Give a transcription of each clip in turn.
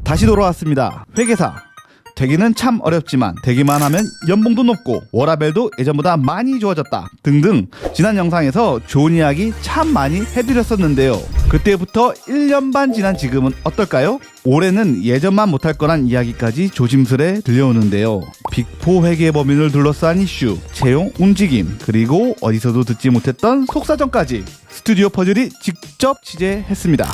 다시 돌아왔습니다. 회계사. 되기는 참 어렵지만 되기만 하면 연봉도 높고 워라밸도 예전보다 많이 좋아졌다 등등 지난 영상에서 좋은 이야기 참 많이 해드렸었는데요. 그때부터 1년 반 지난 지금은 어떨까요? 올해는 예전만 못할 거란 이야기까지 조심스레 들려오는데요. 빅4 회계 법인을 둘러싼 이슈, 채용 움직임, 그리고 어디서도 듣지 못했던 속사정까지 스튜디오 퍼즐이 직접 취재했습니다.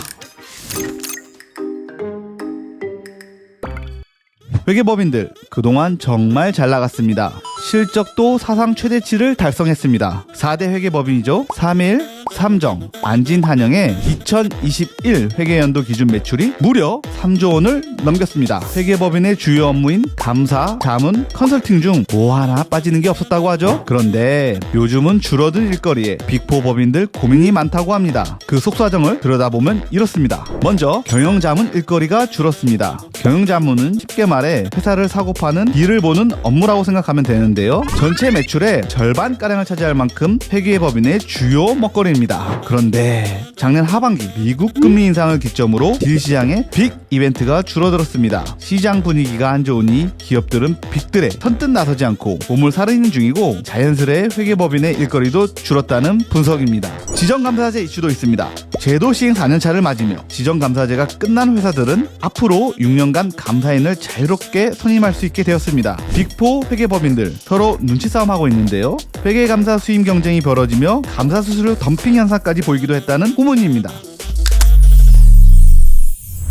회계법인들 그동안 정말 잘 나갔습니다. 실적도 사상 최대치를 달성했습니다. 4대 회계법인이죠. 3일, 삼정, 안진한영의 2021 회계연도 기준 매출이 무려 3조 원을 넘겼습니다. 회계법인의 주요 업무인 감사, 자문, 컨설팅 중 뭐 하나 빠지는 게 없었다고 하죠. 그런데 요즘은 줄어든 일거리에 빅4 법인들 고민이 많다고 합니다. 그 속사정을 들여다보면 이렇습니다. 먼저 경영자문 일거리가 줄었습니다. 경영자문은 쉽게 말해 회사를 사고 파는 일을 보는 업무라고 생각하면 되는데요. 전체 매출의 절반가량을 차지할 만큼 회계법인의 주요 먹거리입니다. 그런데 작년 하반기 미국 금리 인상을 기점으로 딜 시장에 빅 이벤트가 줄어들었습니다. 시장 분위기가 안 좋으니 기업들은 빅들에 선뜻 나서지 않고 몸을 사르는 중이고 자연스레 회계법인의 일거리도 줄었다는 분석입니다. 지정감사제 이슈도 있습니다. 제도 시행 4년차를 맞으며 지정감사제가 끝난 회사들은 앞으로 6년간 감사인을 자유롭게 선임할 수 있게 되었습니다. 빅4 회계법인들 서로 눈치 싸움하고 있는데요. 회계감사 수임 경쟁이 벌어지며 감사 수수료 덤핑 현상까지 보이기도 했다는 후문입니다.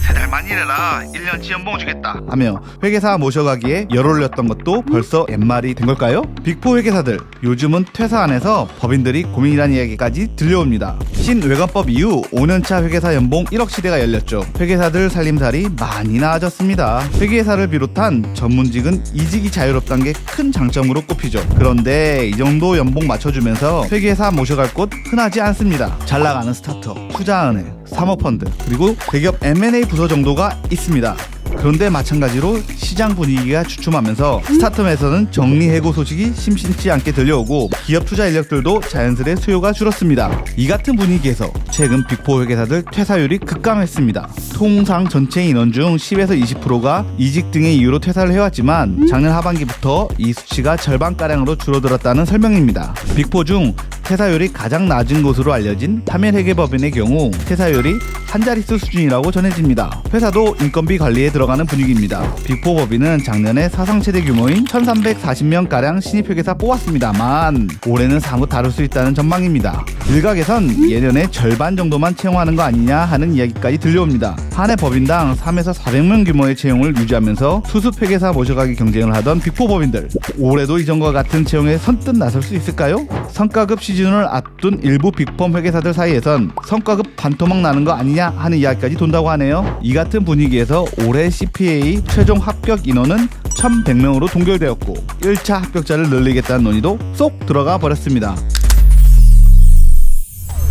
3달만 일해라 1년치 연봉 주겠다 하며 회계사 모셔가기에 열 올렸던 것도 벌써 옛말이 된 걸까요? 빅4 회계사들 요즘은 퇴사 안에서 법인들이 고민이라는 이야기까지 들려옵니다. 신외관법 이후 5년차 회계사 연봉 1억 시대가 열렸죠. 회계사들 살림살이 많이 나아졌습니다. 회계사를 비롯한 전문직은 이직이 자유롭다는 게 큰 장점으로 꼽히죠. 그런데 이 정도 연봉 맞춰주면서 회계사 모셔갈 곳 흔하지 않습니다. 잘 나가는 스타트업, 투자은행, 사모펀드, 그리고 대기업 M&A 부서 정도가 있습니다. 그런데 마찬가지로 시장 분위기가 주춤하면서 스타트업에서는 정리해고 소식이 심심치 않게 들려오고 기업 투자 인력들도 자연스레 수요가 줄었습니다. 이 같은 분위기에서 최근 빅4 회계사들 퇴사율이 급감했습니다. 통상 전체 인원 중 10에서 20%가 이직 등의 이유로 퇴사를 해왔지만 작년 하반기부터 이 수치가 절반가량으로 줄어들었다는 설명입니다. 빅4 중 퇴사율이 가장 낮은 곳으로 알려진 타밀회계법인의 경우 퇴사율이 한 자릿수 수준이라고 전해집니다. 회사도 인건비 관리에 들어가는 분위기입니다. 빅4 법인은 작년에 사상 최대 규모인 1340명가량 신입회계사 뽑았습니다만 올해는 사뭇 다를 수 있다는 전망입니다. 일각에선 예년의 절반 정도만 채용하는 거 아니냐 하는 이야기까지 들려옵니다. 한 해 법인당 3에서 400명 규모의 채용을 유지하면서 수습회계사 모셔가기 경쟁을 하던 빅4 법인들 올해도 이전과 같은 채용에 선뜻 나설 수 있을까요? 성과급 시즌을 앞둔 일부 빅펌 회계사들 사이에선 성과급 반토막 나는 거 아니냐 하는 이야기까지 돈다고 하네요. 이 같은 분위기에서 올해 CPA 최종 합격 인원은 1100명으로 동결되었고 1차 합격자를 늘리겠다는 논의도 쏙 들어가 버렸습니다.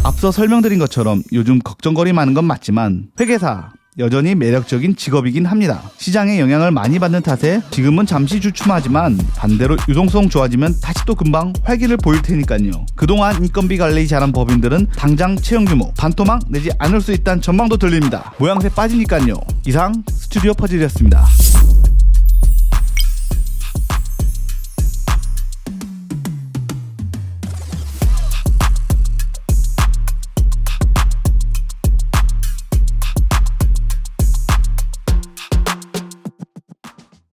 앞서 설명드린 것처럼 요즘 걱정거리 많은 건 맞지만 회계사 여전히 매력적인 직업이긴 합니다. 시장에 영향을 많이 받는 탓에 지금은 잠시 주춤하지만 반대로 유동성 좋아지면 다시 또 금방 활기를 보일 테니까요. 그동안 인건비 관리 잘한 법인들은 당장 채용 규모 반토막 내지 않을 수 있다는 전망도 들립니다. 모양새 빠지니까요. 이상 스튜디오 퍼즐이었습니다.